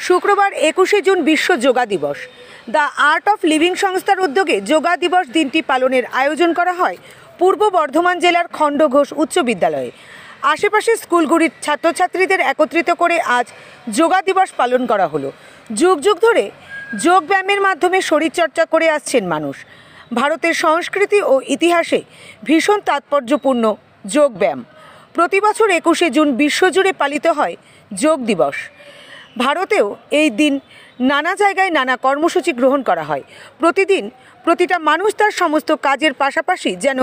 শুক্রবার 21শে জুন বিশ্ব যোগা দিবস। দ্য আর্ট অফ লিভিং সংস্থার উদ্যোগে যোগা দিবস দিনটি পালনের আয়োজন করা হয় পূর্ব বর্ধমান জেলার খণ্ডঘোষ উচ্চ বিদ্যালয়ে। আশেপাশের স্কুলগুলির ছাত্রছাত্রীদের একত্রিত করে আজ যোগা দিবস পালন করা হলো। যুগ যুগ ধরে যোগ ব্যায়ামের মাধ্যমে শরীরচর্চা করে আসছেন মানুষ। ভারতের সংস্কৃতি ও ইতিহাসে ভীষণ তাৎপর্যপূর্ণ যোগ ব্যায়াম। প্রতি বছর 21শে জুন বিশ্বজুড়ে পালিত হয় যোগ দিবস। ভারতেও এই দিন নানা জায়গায় নানা কর্মসূচি গ্রহণ করা হয়। প্রতিদিন প্রতিটা মানুষ তার সমস্ত কাজের পাশাপাশি যেন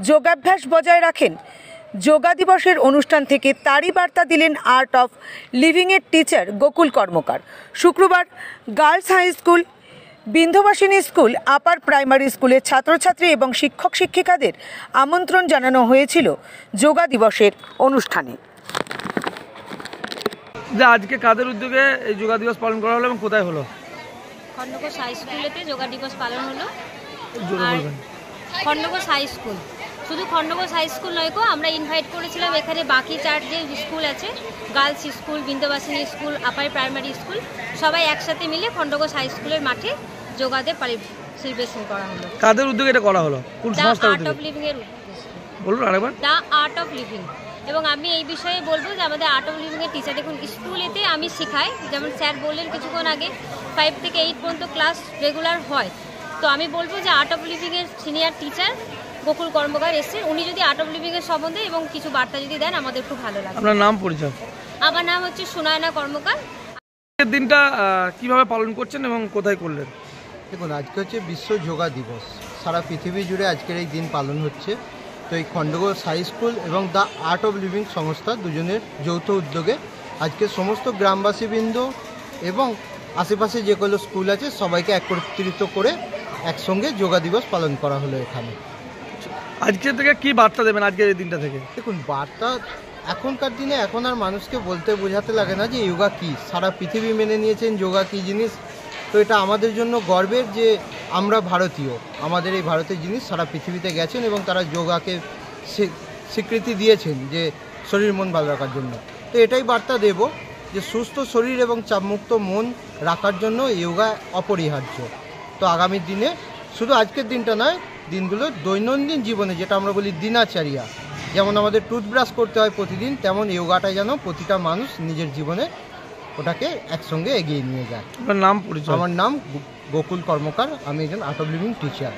যোগাভ্যাস বজায় রাখেন। যোগা দিবসের অনুষ্ঠান থেকে তারই বার্তা দিলেন আর্ট অফ লিভিংয়ের টিচার গোকুল কর্মকার। শুক্রবার girls high school, Bindhyabasini school, upper primary স্কুলের ছাত্রছাত্রী এবং শিক্ষক শিক্ষিকাদের আমন্ত্রণ জানানো হয়েছিল যোগা দিবসের অনুষ্ঠানে। আজকে কাদের উদ্যোগে এই যোগা দিবস পালন করা হলো এবং কোথায় হলো? খণ্ডঘোষ হাই স্কুলেতে যোগা দিবস পালন হলো। খণ্ডঘোষ হাই স্কুল, শুধু খণ্ডঘোষ হাই স্কুল নয় গো, আমরা ইনভাইট করেছিলাম এখানে বাকি 4 যে স্কুল আছে, girls school, Bindhyabasini school, upper primary school, সবাই একসাথে মিলে খণ্ডঘোষ হাই স্কুলের মাঠে যোগা ডে সেলিব্রেশন করা হলো। কাদের উদ্যোগে এটা করা হলো? কোন সংস্থার উদ্যোগে? আর্ট অফ লিভিং এর বলুন আরেকবার। The art of living. এবং আমি এই বিষয়ে বলবো যে আমাদের আর্ট অফ লিভিংয়ের টিচার দেখুন, স্কুলেতে আমি শেখাই, যেমন স্যার বললেন কিছুক্ষণ আগে 5 থেকে 8 পর্যন্ত ক্লাস রেগুলার হয়। তো আমি বলবো যে আর্ট অফ লিভিংয়ের সিনিয়র টিচার গোকুল কর্মকার এসেছেন, উনি যদি আর্ট অফ লিভিংয়ের সম্বন্ধে এবং কিছু বার্তা যদি দেন আমাদের খুব ভালো লাগবে। আপনার নাম পরিচয়? আমার নাম হচ্ছে সুনয়না কর্মকার। এই দিনটা কিভাবে পালন করছেন এবং কোথায় করলেন? দেখুন, আজকে হচ্ছে বিশ্ব যোগা দিবস। সারা পৃথিবী জুড়ে আজকের এই দিন পালন হচ্ছে। তো এই খণ্ডঘোষ হাই স্কুল এবং দ্য আর্ট অফ লিভিং সংস্থা দুজনের যৌথ উদ্যোগে আজকে সমস্ত গ্রামবাসীবৃন্দ এবং আশেপাশে যেগুলো স্কুল আছে সবাইকে একত্রিত করে একসঙ্গে যোগা দিবস পালন করা হলো এখানে। আজকে থেকে কি বার্তা দেবেন আজকের এই দিনটা থেকে? দেখুন, বার্তা এখনকার দিনে এখন আর মানুষকে বলতে বোঝাতে লাগে না যে যোগা কী। সারা পৃথিবী মেনে নিয়েছেন যোগা কী জিনিস। তো এটা আমাদের জন্য গর্বের যে আমরা ভারতীয়, আমাদের এই ভারতের জিনিস সারা পৃথিবীতে গেছেন এবং তারা যোগাকে স্বীকৃতি দিয়েছেন যে শরীর মন ভালো রাখার জন্য। তো এটাই বার্তা দেব যে সুস্থ শরীর এবং চাপমুক্ত মন রাখার জন্য যোগা অপরিহার্য। তো আগামী দিনে শুধু আজকের দিনটা নয়, দিনগুলো দৈনন্দিন জীবনে যেটা আমরা বলি দিনাচারিয়া, যেমন আমাদের টুথব্রাশ করতে হয় প্রতিদিন, তেমন যোগাটা যেন প্রতিটা মানুষ নিজের জীবনে ওটাকে একসঙ্গে এগিয়ে নিয়ে যায়। আপনার নাম পরিচয়? আমার নাম গোকুল কর্মকার, আমি একজন আর্ট অফ লিভিং টিচার।